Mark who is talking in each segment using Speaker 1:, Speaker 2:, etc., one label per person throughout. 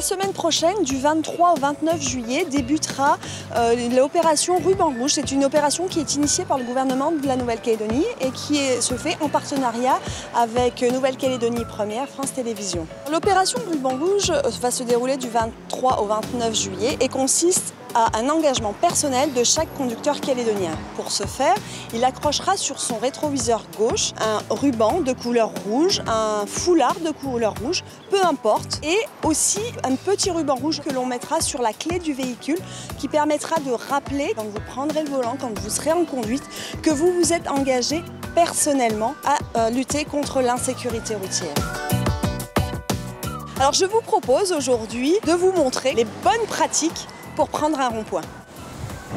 Speaker 1: semaine prochaine, du 23 au 29 juillet, débutera l'opération Ruban Rouge. C'est une opération qui est initiée par le gouvernement de la Nouvelle-Calédonie et qui se fait en partenariat avec Nouvelle-Calédonie Première, France Télévisions. L'opération Ruban Rouge va se dérouler du 23 au 29 juillet et consiste à un engagement personnel de chaque conducteur calédonien. Pour ce faire, il accrochera sur son rétroviseur gauche un ruban de couleur rouge, un foulard de couleur rouge, peu importe, et aussi un petit ruban rouge que l'on mettra sur la clé du véhicule qui permettra de rappeler, quand vous prendrez le volant, quand vous serez en conduite, que vous vous êtes engagé personnellement à lutter contre l'insécurité routière. Alors je vous propose aujourd'hui de vous montrer les bonnes pratiques pour prendre un rond-point.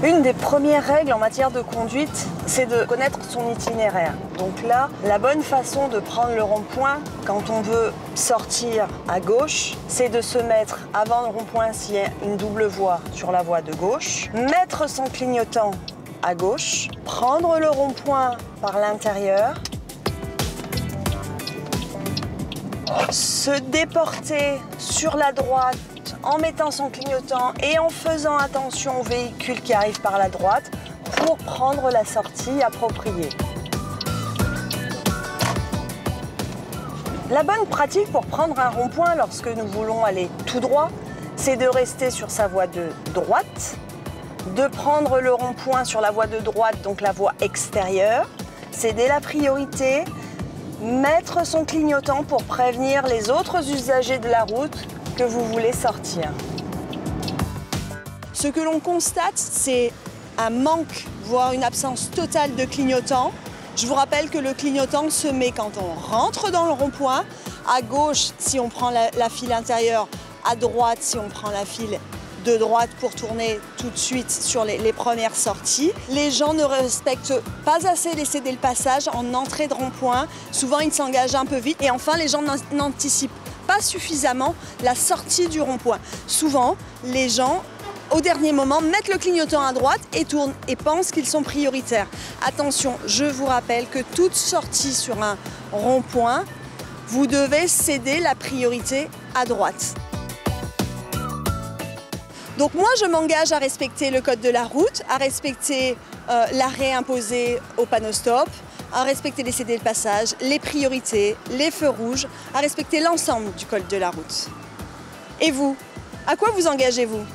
Speaker 1: Une des premières règles en matière de conduite, c'est de connaître son itinéraire. Donc là, la bonne façon de prendre le rond-point quand on veut sortir à gauche, c'est de se mettre avant le rond-point s'il y a une double voie sur la voie de gauche, mettre son clignotant à gauche, prendre le rond-point par l'intérieur, se déporter sur la droite en mettant son clignotant et en faisant attention aux véhicules qui arrivent par la droite pour prendre la sortie appropriée. La bonne pratique pour prendre un rond-point lorsque nous voulons aller tout droit, c'est de rester sur sa voie de droite, de prendre le rond-point sur la voie de droite, donc la voie extérieure, céder la priorité, mettre son clignotant pour prévenir les autres usagers de la route que vous voulez sortir. Ce que l'on constate, c'est un manque, voire une absence totale de clignotant. Je vous rappelle que le clignotant se met quand on rentre dans le rond-point, à gauche si on prend la file intérieure, à droite si on prend la file de droite pour tourner tout de suite sur les premières sorties. Les gens ne respectent pas assez les céder le passage en entrée de rond-point. Souvent, ils s'engagent un peu vite. Et enfin, les gens n'anticipent pas suffisamment la sortie du rond-point. Souvent, les gens, au dernier moment, mettent le clignotant à droite et tournent et pensent qu'ils sont prioritaires. Attention, je vous rappelle que toute sortie sur un rond-point, vous devez céder la priorité à droite. Donc moi, je m'engage à respecter le code de la route, à respecter l'arrêt imposé au panneau stop, à respecter les céder le passage, les priorités, les feux rouges, à respecter l'ensemble du code de la route. Et vous, à quoi vous engagez-vous ?